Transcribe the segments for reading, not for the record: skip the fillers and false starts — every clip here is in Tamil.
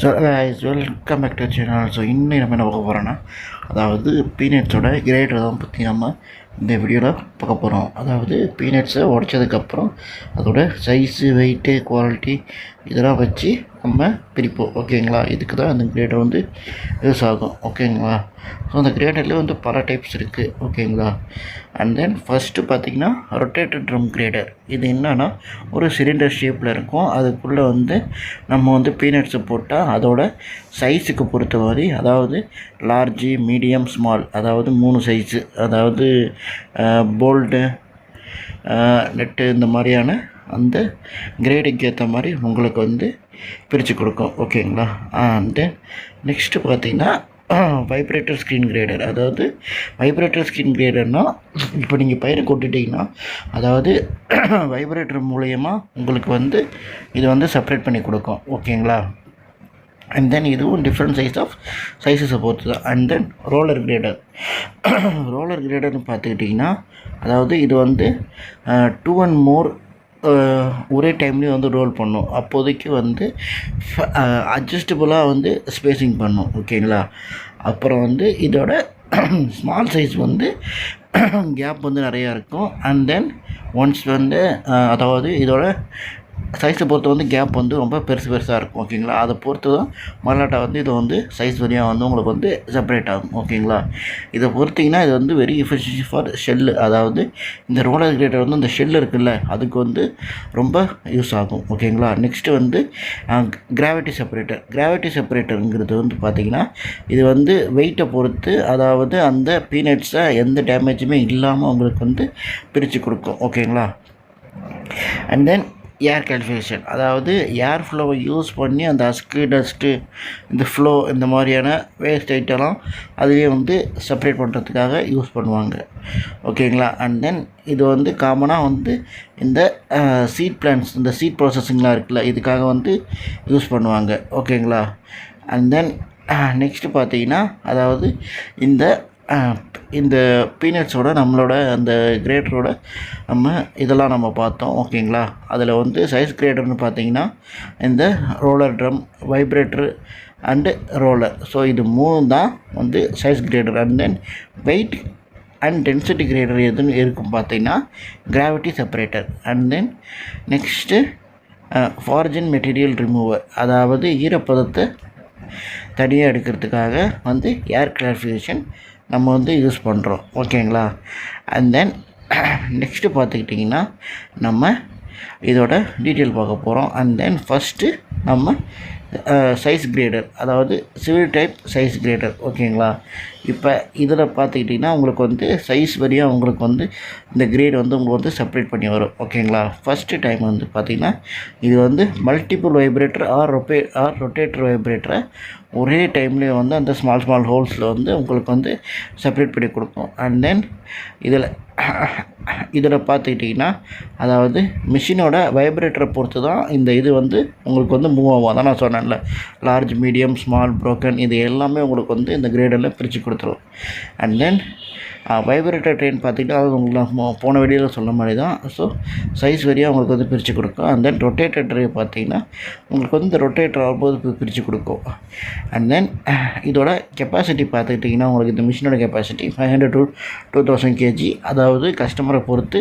So guys welcome back to channel. So இன்னும் நம்ம என்ன பார்க்க போகிறோன்னா, அதாவது பீனட்ஸோட கிரேடர் தான் பற்றி நம்ம இந்த வீடியோவில் பார்க்க போகிறோம். அதாவது பீனட்ஸை உடைச்சதுக்கப்புறம் அதோட சைஸு, வெயிட்டு, குவாலிட்டி இதெல்லாம் வச்சு நம்ம பிரிப்போம். ஓகேங்களா? இதுக்கு தான் அந்த கிரேடர் வந்து யூஸ் ஆகும். ஓகேங்களா? ஸோ அந்த கிரேடரில் வந்து பல டைப்ஸ் இருக்குது. ஓகேங்களா? அண்ட் தென் ஃபஸ்ட்டு பார்த்திங்கன்னா ரொட்டேட்டட் ட்ரம் கிரேடர். இது என்னன்னா ஒரு சிலிண்டர் ஷேப்பில் இருக்கும். அதுக்குள்ளே வந்து நம்ம வந்து பீனட்ஸை போட்டால் அதோட சைஸுக்கு பொறுத்த மாதிரி, அதாவது லார்ஜு, மீடியம், ஸ்மால், அதாவது 3 சைஸு, அதாவது போல்டு, நெட்டு, இந்த மாதிரியான அந்த கிரேடுக்கு ஏற்ற மாதிரி உங்களுக்கு வந்து பிரித்து கொடுக்கும். ஓகேங்களா? அண்ட் நெக்ஸ்ட்டு பார்த்திங்கன்னா வைப்ரேட்டர் ஸ்க்ரீன் கிரேடர். அதாவது வைப்ரேட்டர் ஸ்க்ரீன் கிரேடர்னால், இப்போ நீங்கள் பயிரை கொட்டிட்டிங்கன்னா அதாவது வைப்ரேட்டர் மூலயமா உங்களுக்கு வந்து இது வந்து செப்பரேட் பண்ணி கொடுக்கும். ஓகேங்களா? அண்ட் தென் இதுவும் டிஃப்ரெண்ட் சைஸஸை பொறுத்து தான். And then roller grader. Roller கிரேடர்னு பார்த்துக்கிட்டிங்கன்னா, அதாவது இது வந்து 2 and more ஒரே டைம்லேயும் வந்து ரோல் பண்ணும். அப்போதைக்கு வந்து அட்ஜஸ்டபுளாக வந்து ஸ்பேஸிங் பண்ணும். ஓகேங்களா? அப்புறம் வந்து இதோட ஸ்மால் சைஸ் வந்து கேப் வந்து நிறையா இருக்கும். அண்ட் தென் ஒன்ஸ் வந்து அதாவது இதோட சைஸை பொறுத்து வந்து கேப் வந்து ரொம்ப பெருசாக இருக்கும். ஓகேங்களா? அதை பொறுத்து தான் மல்லாட்டா வந்து இது வந்து சைஸ் வழியாக வந்து உங்களுக்கு வந்து செப்பரேட் ஆகும். ஓகேங்களா? இதை பொறுத்திங்கன்னா இது வந்து வெரி எஃபிஷியன்சி ஃபார் ஷெல்லு. அதாவது இந்த ரோலர் கிரேடர் வந்து இந்த ஷெல் இருக்குல்ல, அதுக்கு வந்து ரொம்ப யூஸ் ஆகும். ஓகேங்களா? நெக்ஸ்ட்டு வந்து கிராவிட்டி செப்பரேட்டர். கிராவிட்டி செப்பரேட்டருங்கிறது வந்து பார்த்திங்கன்னா, இது வந்து வெயிட்டை பொறுத்து, அதாவது அந்த பீனட்ஸை எந்த டேமேஜுமே இல்லாமல் உங்களுக்கு வந்து பிரித்து கொடுக்கும். ஓகேங்களா? And then air calculation. அதாவது ஏர் ஃப்ளோவை யூஸ் பண்ணி அந்த அஸ்கு, டஸ்ட்டு, இந்த ஃப்ளோ, இந்த மாதிரியான வேஸ்ட் ஐட்டெல்லாம் அதுலேயே வந்து செப்பரேட் பண்ணுறதுக்காக யூஸ் பண்ணுவாங்க. ஓகேங்களா? அண்ட் தென் இது வந்து காமனாக வந்து இந்த சீட் பிளான்ஸ், இந்த சீட் ப்ராசஸிங்லாம் இருக்குல்ல, இதுக்காக வந்து யூஸ் பண்ணுவாங்க. ஓகேங்களா? அண்ட் தென் நெக்ஸ்ட்டு பார்த்தீங்கன்னா, அதாவது இந்த பீனட்ஸோட நம்மளோட அந்த கிரேடரோட இதெல்லாம் நம்ம பார்த்தோம். ஓகேங்களா? அதில் வந்து சைஸ் கிரேடர்னு பார்த்தீங்கன்னா இந்த roller drum, vibrator and roller. So இது 3 தான் வந்து size grader. And then weight and density grader எதுன்னு இருக்கும் பார்த்தீங்கன்னா gravity separator. And then next foreign material remover. அதாவது ஈரப்பதத்தை தனியாக எடுக்கிறதுக்காக வந்து ஏர் கிளாரிஃபிகேஷன் நம்ம வந்து யூஸ் பண்ணுறோம். ஓகேங்களா? அண்ட் தென் நெக்ஸ்ட்டு பார்த்துக்கிட்டிங்கன்னா நம்ம இதோட டீட்டெயில் பார்க்க போகிறோம். அண்ட் தென் ஃபஸ்ட்டு நம்ம சைஸ் கிரேடர், அதாவது சிவில் டைப் சைஸ் கிரேடர். ஓகேங்களா? இப்போ இதில் பார்த்துக்கிட்டிங்கன்னா உங்களுக்கு வந்து சைஸ் வழியாக உங்களுக்கு வந்து இந்த கிரேட் வந்து உங்களுக்கு வந்து செப்பரேட் பண்ணி வரும். ஓகேங்களா? ஃபஸ்ட்டு டைம் வந்து பார்த்திங்கன்னா இது வந்து மல்டிபிள் வைப்ரேட்டர் ஆர் ரொட்டேட்டர் வைப்ரேட்டரை ஒரே டைம்லேயே வந்து அந்த ஸ்மால் ஹோல்ஸில் வந்து உங்களுக்கு வந்து செப்பரேட் பண்ணி கொடுக்கும். அண்ட் தென் இதில் பார்த்துக்கிட்டிங்கன்னா, அதாவது மிஷினோட வைப்ரேட்டரை பொறுத்து தான் இந்த இது வந்து உங்களுக்கு வந்து மூவ் ஆகும். அதான் நான் சொன்னேன்ல, லார்ஜ், மீடியம், ஸ்மால், ப்ரோக்கன், இது எல்லாமே உங்களுக்கு வந்து இந்த கிரேடரில் பிரித்து கொடுத்துரும். அண்ட் தென் வைப்ரேட்டர் ட்ரெயின் பார்த்திங்கன்னா, அது உங்களுக்கு போன வீடியோவில் சொன்ன மாதிரி தான். ஸோ சைஸ் வழியாக உங்களுக்கு வந்து பிரித்து கொடுக்கும். அண்ட் தென் ரொட்டேட்டர் ட்ரே பார்த்திங்கன்னா உங்களுக்கு வந்து இந்த ரொட்டேட்டர் ஆகும்போது பிரித்து கொடுக்கும். அண்ட் தென் இதோட கெப்பாசிட்டி பார்த்துக்கிட்டிங்கன்னா, உங்களுக்கு இந்த மிஷினோட கெப்பாசிட்டி 500 to 2000 kg. அதாவது கஸ்டமரை பொறுத்து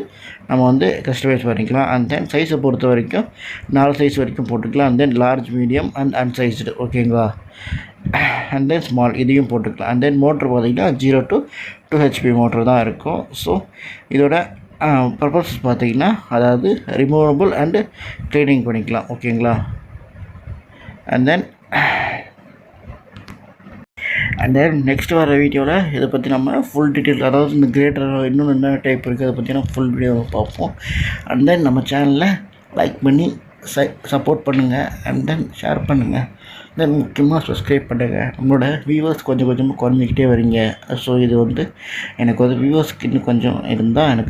நம்ம வந்து கஸ்டமைஸ் பண்ணிக்கலாம். அண்ட் தென் சைஸை பொறுத்த வரைக்கும் 4 சைஸ் வரைக்கும் போட்டுக்கலாம். And then large, medium and unsized. ஓகேங்களா? அண்ட் தென் ஸ்மால், இதையும் போட்டுக்கலாம். அண்ட் தென் மோட்ரு பார்த்திங்கன்னா 0 to 2 HP மோட்ரு தான் இருக்கும். ஸோ இதோட பர்பஸ் பார்த்திங்கன்னா, அதாவது ரிமூவபிள் அண்டு க்ளீனிங் பண்ணிக்கலாம். ஓகேங்களா? அண்ட் தென் நெக்ஸ்ட் வர வீடியோவில் இதை பற்றி நம்ம ஃபுல் டீட்டெயில், அதாவது இந்த கிரேட்டர் இன்னும் என்ன டைப் இருக்குது அதை பற்றி நம்ம ஃபுல் வீடியோவை பார்ப்போம். அண்ட் தென் நம்ம சேனலில் லைக் பண்ணி சப்போர்ட் பண்ணுங்கள். அண்ட் தென் ஷேர் பண்ணுங்கள். தென் முக்கியமாக சப்ஸ்கிரைப் பண்ணுங்கள். நம்மளோட வியூவர்ஸ் கொஞ்சம் கொஞ்சமாக குறைஞ்சிக்கிட்டே வரீங்க. ஸோ இது வந்து எனக்கு வந்து வியூவர்ஸ்க்கு இன்னும் கொஞ்சம் இருந்தால் எனக்கு